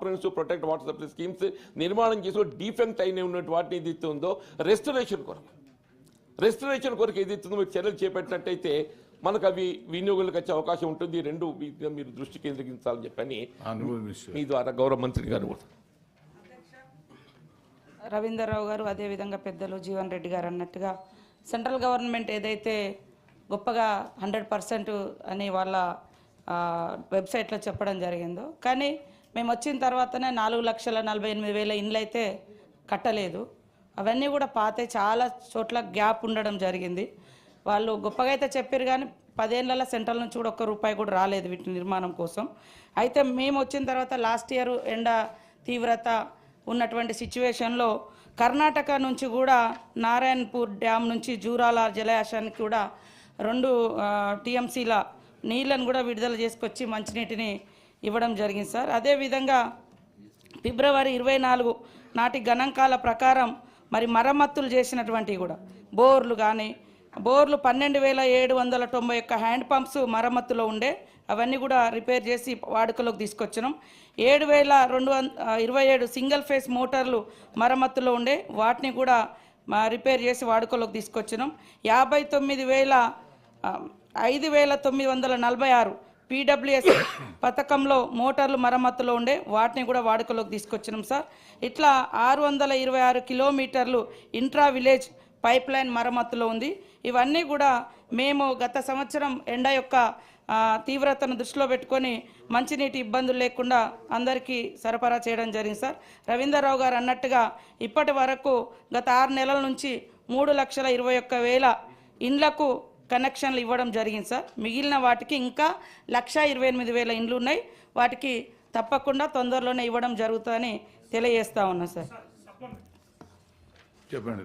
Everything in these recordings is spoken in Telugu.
Comprehensive protect water supply schemes నిర్మాణం చేసి డిఫెక్ట్ అయిన ఉన్నటువంటి వాటిని ఏదైతే ఉందో రెస్టరేషన్ కొరకు ఏదైతే ఉందో మీరు చర్యలు చేపట్టినట్టయితే మనకు అవి వినియోగులకు వచ్చే అవకాశం ఉంటుంది. రెండు మీరు దృష్టి కేంద్రీకరించాలని చెప్పని మీ ద్వారా గౌరవ మంత్రి గారు. రవీందర్రావు గారు, అదేవిధంగా పెద్దలు జీవన్ రెడ్డి గారు అన్నట్టుగా సెంట్రల్ గవర్నమెంట్ ఏదైతే గొప్పగా 100% అని వాళ్ళ వెబ్సైట్లో చెప్పడం జరిగిందో, కానీ మేము వచ్చిన తర్వాతనే 4,48,000 ఇండ్లు అయితే కట్టలేదు. అవన్నీ కూడా పాతే, చాలా చోట్ల గ్యాప్ ఉండడం జరిగింది. వాళ్ళు గొప్పగా అయితే చెప్పారు కానీ 10 ఏళ్ళ సెంట్రల్ నుంచి కూడా ₹1 కూడా రాలేదు వీటి నిర్మాణం కోసం. అయితే మేము వచ్చిన తర్వాత లాస్ట్ ఇయర్ ఎండ తీవ్రత ఉన్నటువంటి సిచ్యువేషన్లో కర్ణాటక నుంచి కూడా నారాయణపూర్ డ్యామ్ నుంచి జూరాల జలాశయానికి కూడా 2 TMCల నీళ్ళను కూడా విడుదల చేసుకొచ్చి మంచినీటిని ఇవ్వడం జరిగింది సార్. అదేవిధంగా ఫిబ్రవరి 24 నాటి గణాంకాల ప్రకారం మరి మరమ్మతులు చేసినటువంటివి కూడా బోర్లు 12,791 హ్యాండ్ పంప్స్ మరమ్మతులో ఉండే, అవన్నీ కూడా రిపేర్ చేసి వాడుకలోకి తీసుకొచ్చినాం. 7,227 సింగిల్ ఫేస్ మోటార్లు మరమ్మతులో ఉండే, వాటిని కూడా రిపేర్ చేసి వాడుకలోకి తీసుకొచ్చినాం. 5,946 PWS పథకంలో మోటార్లు మరమ్మతులో ఉండే, వాటిని కూడా వాడుకలోకి తీసుకొచ్చినాం సార్. ఇట్లా 626 కిలోమీటర్లు ఇంట్రా విలేజ్ పైప్ లైన్ మరమ్మతులో ఉంది. ఇవన్నీ కూడా మేము గత సంవత్సరం ఎండ యొక్క తీవ్రతను దృష్టిలో పెట్టుకొని మంచినీటి ఇబ్బందులు లేకుండా అందరికీ సరఫరా చేయడం జరిగింది సార్. రవీందర్రావు గారు అన్నట్టుగా ఇప్పటి వరకు గత 6 నెలల నుంచి 3,21,000 ఇండ్లకు కనెక్షన్లు ఇవ్వడం జరిగింది సార్. మిగిలిన వాటికి ఇంకా 1,28,000 ఇండ్లు ఉన్నాయి. వాటికి తప్పకుండా తొందరలోనే ఇవ్వడం జరుగుతుందని తెలియజేస్తా ఉన్నా సార్. చెప్పండి.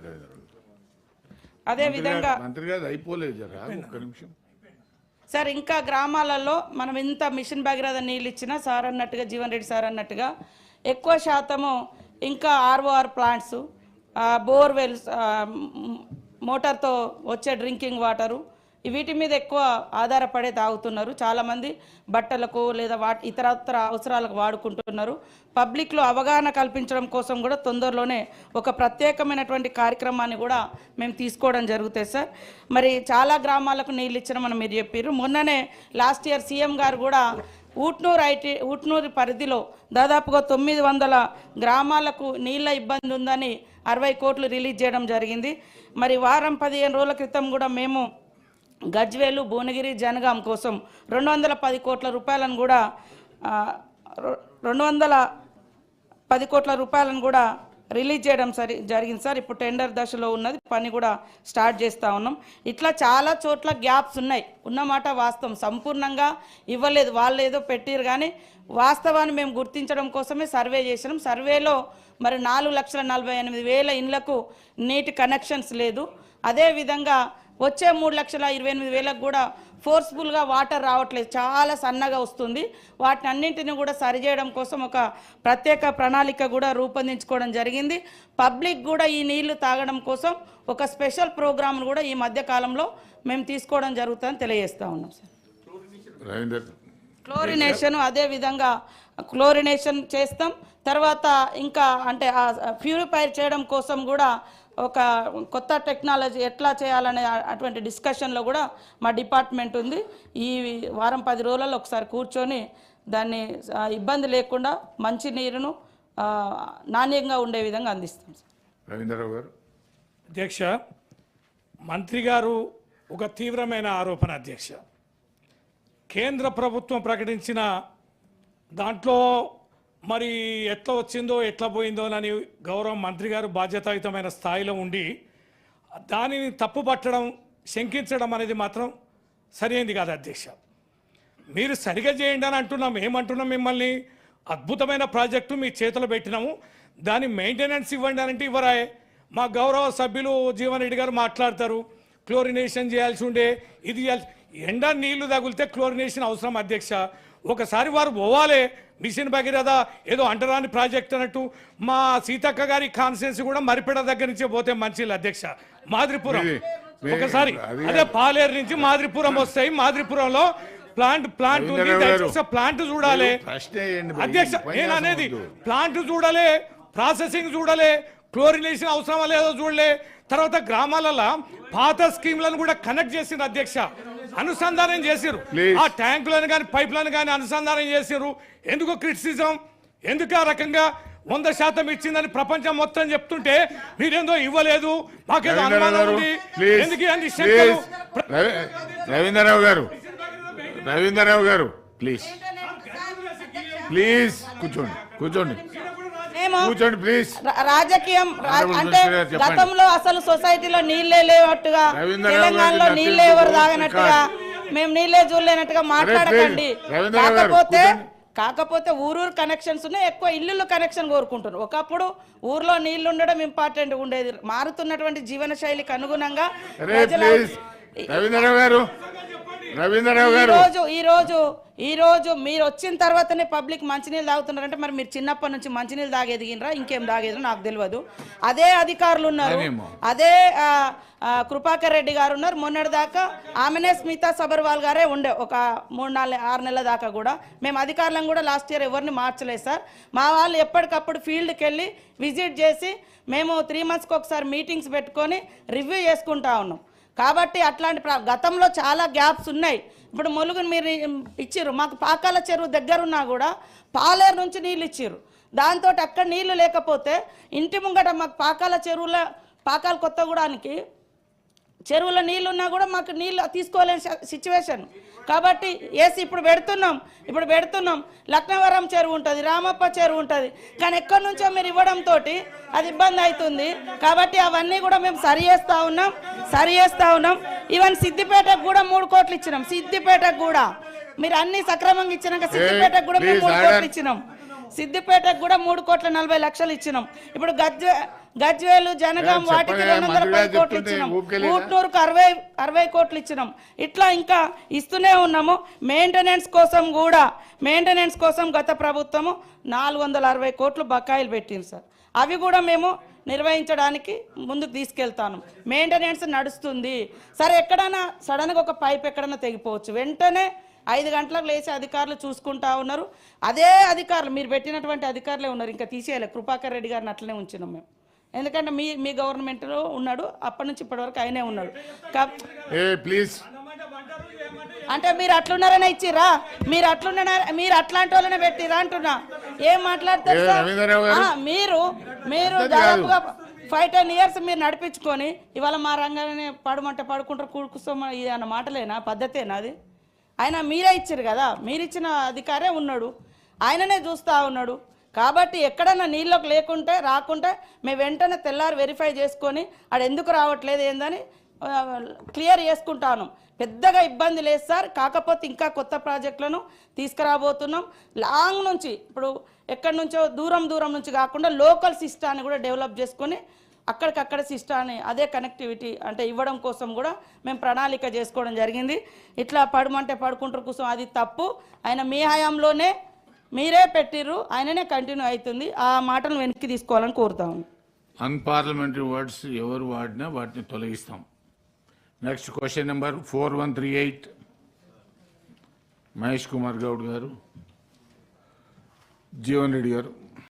అదేవిధంగా మంత్రి గారు అయిపోలేదు ఒక్క నిమిషం సార్, ఇంకా గ్రామాలలో మనం ఇంత మిషన్ భగీరథ నీళ్ళు ఇచ్చినా సార్ అన్నట్టుగా, జీవన్ రెడ్డి సార్ అన్నట్టుగా ఎక్కువ శాతము ఇంకా ROR ప్లాంట్స్, బోర్వెల్స్, మోటార్తో వచ్చే డ్రింకింగ్ వాటరు, వీటి మీద ఎక్కువ ఆధారపడే తాగుతున్నారు. చాలామంది బట్టలకు లేదా ఇతరత్ర అవసరాలకు వాడుకుంటున్నారు. పబ్లిక్లో అవగాహన కల్పించడం కోసం కూడా తొందరలోనే ఒక ప్రత్యేకమైనటువంటి కార్యక్రమాన్ని కూడా మేము తీసుకోవడం జరుగుతుంది సార్. మరి చాలా గ్రామాలకు నీళ్ళు ఇచ్చిన మీరు చెప్పారు. మొన్ననే లాస్ట్ ఇయర్ సీఎం గారు కూడా ఊట్నూరు పరిధిలో దాదాపుగా 900 గ్రామాలకు నీళ్ళ ఇబ్బంది ఉందని 60 కోట్లు రిలీజ్ చేయడం జరిగింది. మరి వారం 15 రోజుల క్రితం కూడా మేము గజ్వేలు, భువనగిరి, జనగాం కోసం 210 కోట్ల రూపాయలను కూడా 210 కోట్ల రూపాయలను కూడా రిలీజ్ చేయడం జరిగింది సార్. ఇప్పుడు టెండర్ దశలో ఉన్నది, పని కూడా స్టార్ట్ చేస్తూ ఉన్నాం. ఇట్లా చాలా చోట్ల గ్యాప్స్ ఉన్నాయి, ఉన్నమాట వాస్తవం. సంపూర్ణంగా ఇవ్వలేదు, వాళ్ళు ఏదో పెట్టారు, కానీ వాస్తవాన్ని మేము గుర్తించడం కోసమే సర్వే చేసినాం. సర్వేలో మరి 4,48,000 ఇండ్లకు నీటి కనెక్షన్స్ లేదు. అదేవిధంగా వచ్చే 3,28,000 కూడా ఫోర్స్ఫుల్గా వాటర్ రావట్లేదు, చాలా సన్నగా వస్తుంది. వాటిని అన్నింటినీ కూడా సరిచేయడం కోసం ఒక ప్రత్యేక ప్రణాళిక కూడా రూపొందించుకోవడం జరిగింది. పబ్లిక్ కూడా ఈ నీళ్లు తాగడం కోసం ఒక స్పెషల్ ప్రోగ్రామ్ను కూడా ఈ మధ్య కాలంలో మేము తీసుకోవడం జరుగుతుందని తెలియజేస్తూ ఉన్నాం సార్. క్లోరినేషన్, అదేవిధంగా క్లోరినేషన్ చేస్తాం. తర్వాత ఇంకా అంటే ప్యూరిఫైర్ చేయడం కోసం కూడా ఒక కొత్త టెక్నాలజీ ఎట్లా చేయాలనే అటువంటి డిస్కషన్లో కూడా మా డిపార్ట్మెంట్ ఉంది. ఈ వారం 10 రోజులలో ఒకసారి కూర్చొని దాన్ని ఇబ్బంది లేకుండా మంచి నీరును నాణ్యంగా ఉండే విధంగా అందిస్తాం. రవీంద్రరావు గారు. అధ్యక్ష, మంత్రి గారు ఒక తీవ్రమైన ఆరోపణ అధ్యక్ష. కేంద్ర ప్రభుత్వం ప్రకటించిన దాంట్లో మరి ఎట్లా వచ్చిందో ఎట్లా పోయిందో అని గౌరవ మంత్రి గారు బాధ్యతాయుతమైన స్థాయిలో ఉండి దానిని తప్పుపట్టడం, శంకించడం అనేది మాత్రం సరైనది కాదు అధ్యక్ష. మీరు సరిగా చేయండి అని అంటున్నాం. ఏమంటున్నాం? మిమ్మల్ని అద్భుతమైన ప్రాజెక్టు మీ చేతిలో పెట్టినాము, దాని మెయింటెనెన్స్ ఇవ్వండి అంటే ఇవ్వరాయే. మా గౌరవ సభ్యులు జీవన్ రెడ్డి గారు మాట్లాడతారు, క్లోరినేషన్ చేయాల్సి ఉండే, ఇది ఎండ నీళ్లు తగిలితే క్లోరినేషన్ అవసరం అధ్యక్ష. ఒకసారి వారు పోవాలే. మిషన్ భగీరథ ఏదో అంటరాని ప్రాజెక్ట్ అన్నట్టు మా సీతక్క గారి కాన్స్టిట్యున్సీ కూడా మరిపేడ దగ్గర నుంచే పోతే మంచిది అధ్యక్ష. మాదిరిపురం ఒకసారి అదే పాలేరు నుంచి మాదిరిపురం వస్తాయి. మాదిరిపురంలో ప్లాంట్ ఉంది, రవీంద్రరావు గారు. దయచేసి ప్లాంట్ చూడాలి ప్రశ్న వేయండి భయ్. అధ్యక్ష. ఉపన్యాసం నేను అనేది వద్దు. ప్లాంట్ చూడాలి, ప్రాసెసింగ్ చూడాలి, క్లోరినేషన్ అవసరమా లేదో చూడలే. తర్వాత గ్రామాలలో పాత స్కీమ్లను కూడా కనెక్ట్ చేసిండ్రు అధ్యక్ష, అనుసంధానం చేసిరు. Please. ఆ ట్యాంకులను కానీ పైప్లను కానీ అనుసంధానం చేసిరు. ఎందుకు క్రిటిసిజం, ఎందుకు ఆ రకంగా 100% ఇచ్చిందని ప్రపంచం మొత్తం చెప్తుంటే మీరేందో ఇవ్వలేదు, మాకేదో రవీంద్రరావు అనుమానం గారు ఉంది, ప్లీజ్ ఎందుకు అన్ని శంకలు? రవీంద్రరావు గారు, రవీంద్రరావు గారు ప్లీజ్ ప్లీజ్ కూర్చోండి, కూర్చోండి, మేము కూర్చోండి ప్లీజ్. రాజకీయం Honorable అంటే Minister గారు చెప్పండి. గతంలో అసలు సొసైటీలో నీళ్ళే లేనట్టుగా, రవీంద్రరావు తెలంగాణలో గారికి నీళ్ళే ఎవరు నచ్చింది తాగనట్టుగా, మేము నీళ్ళే చూడలేనట్టుగా మాట్లాడకండి. రవీంద్రరావు గారు, కాకపోతే ఊరూరు కనెక్షన్స్ ఉన్నాయి, ఎక్కువ ఇల్లు కనెక్షన్ కోరుకుంటున్నారు. ఒకప్పుడు ఊర్లో నీళ్లు ఉండడం ఇంపార్టెంట్ ఉండేది. మారుతున్నటువంటి జీవన శైలికి అనుగుణంగా ప్లీజ్ రవీంద్రరావు గారు, రవీంద్రరావు గారు, ఈ రోజు మీరు వచ్చిన తర్వాతనే పబ్లిక్ మంచినీళ్ళు తాగుతున్నారంటే మరి మీరు చిన్నప్పటి నుంచి మంచినీళ్ళు తాగెదిగినరా, ఇంకేం తాగేదిరా నాకు తెలియదు. అదే అధికారులు ఉన్నారు, అదే కృపాకర్ రెడ్డి గారు ఉన్నారు. మొన్నటి దాకా ఆమెనే స్మితా సబర్వాల్ గారే ఉండే ఒక 3-6 నెలల దాకా కూడా. మేము అధికారులను కూడా లాస్ట్ ఇయర్ ఎవరిని మార్చలేదు సార్. మా వాళ్ళు ఎప్పటికప్పుడు ఫీల్డ్కి వెళ్ళి విజిట్ చేసి మేము 3 monthsకి ఒకసారి మీటింగ్స్ పెట్టుకొని రివ్యూ చేసుకుంటా ఉన్నాం. కాబట్టి అట్లాంటి గతంలో చాలా గ్యాప్స్ ఉన్నాయి. ఇప్పుడు ములుగుని మీరు ఇచ్చిర్రు, మాకు పాకాల చెరువు దగ్గరున్నా కూడా పాలేరు నుంచి నీళ్ళు ఇచ్చిర్రు. దాంతో అక్కడ నీళ్లు లేకపోతే ఇంటి ముంగట మాకు పాకాల చెరువుల పాకాల కొత్తగూడానికి చెరువులో నీళ్ళు ఉన్నా కూడా మాకు నీళ్ళు తీసుకోలేని సిచ్యువేషన్. కాబట్టి ఇప్పుడు పెడుతున్నాం లక్నవరం చెరువు ఉంటుంది, రామప్ప చెరువు ఉంటుంది, కానీ ఎక్కడి నుంచో మీరు ఇవ్వడంతో అది ఇబ్బంది అవుతుంది. కాబట్టి అవన్నీ కూడా మేము సరి చేస్తా ఉన్నాం. ఈవెన్ సిద్దిపేటకు కూడా 3 కోట్లు ఇచ్చినాం. సిద్దిపేటకు కూడా మీరు అన్ని సక్రమంగా ఇచ్చినాక సిద్దిపేటకు కూడా మేము 3 కోట్లు ఇచ్చినాం. సిద్దిపేటకు కూడా 3,40,00,000 ఇచ్చినాం. ఇప్పుడు గజ్వేలు జనగాం వాటికి 210 కోట్లు ఇచ్చినాం. ఊట్నూరుకు 60 కోట్లు ఇచ్చినాం. ఇట్లా ఇంకా ఇస్తూనే ఉన్నాము. మెయింటెనెన్స్ కోసం గత ప్రభుత్వము 460 కోట్లు బకాయిలు పెట్టింది సార్. అవి కూడా మేము నిర్వహించడానికి ముందుకు తీసుకెళ్తాను. మెయింటెనెన్స్ నడుస్తుంది. సరే ఎక్కడైనా సడన్గా ఒక పైప్ ఎక్కడైనా తెగిపోవచ్చు, వెంటనే 5 గంటలకు లేచి అధికారులు చూసుకుంటా ఉన్నారు. అదే అధికారులు మీరు పెట్టినటువంటి అధికారులే ఉన్నారు, ఇంకా తీసేయాలి. కృపాకర్ రెడ్డి గారిని అట్లనే ఉంచినాం మేము, ఎందుకంటే మీ గవర్నమెంట్లో ఉన్నాడు, అప్పటి నుంచి ఇప్పటి వరకు ఆయనే ఉన్నాడు. ప్లీజ్ అంటే మీరు అట్లున్నారనే ఇచ్చిరా, మీరు అట్లాంటి వాళ్ళనే పెట్టిరా అంటున్నా. ఏం మాట్లాడతారు సార్? మీరు దాదాపుగా 5-10 years మీరు నడిపించుకొని ఇవాళ మా రంగానే పడమంటే పడుకుంటారు, కూర్చుకోమ, ఇది అన్న మాటలేనా, పద్ధతేనా అది? ఆయన మీరే ఇచ్చారు కదా, మీరు ఇచ్చిన అధికారే ఉన్నాడు, ఆయననే చూస్తూ ఉన్నాడు. కాబట్టి ఎక్కడన్నా నీళ్ళకు రాకుంటే మేము వెంటనే తెల్లారి వెరిఫై చేసుకొని ఆడ ఎందుకు రావట్లేదు ఏందని క్లియర్ చేసుకుంటాను. పెద్దగా ఇబ్బంది లేదు సార్. కాకపోతే ఇంకా కొత్త ప్రాజెక్టులను తీసుకురాబోతున్నాం. లాంగ్ నుంచి ఇప్పుడు ఎక్కడి నుంచో దూరం నుంచి కాకుండా లోకల్ సిస్టాన్ని కూడా డెవలప్ చేసుకొని అక్కడికక్కడ సిస్టాన్ని అదే కనెక్టివిటీ అంటే ఇవ్వడం కోసం కూడా మేము ప్రణాళిక చేసుకోవడం జరిగింది. ఇట్లా పడమంటే పడుకుంటారు కోసం అది తప్పు. ఆయన మీ హయాంలోనే మీరే పెట్టిర్రు, ఆయననే కంటిన్యూ అవుతుంది. ఆ మాటను వెనక్కి తీసుకోవాలని కోరుతాము. అన్పార్లమెంటరీ వర్డ్స్ ఎవరు వాడినా వాటిని తొలగిస్తాం. Next question number 4138 Mahesh Kumar Goud గారు, జీవన్ రెడ్డి గారు.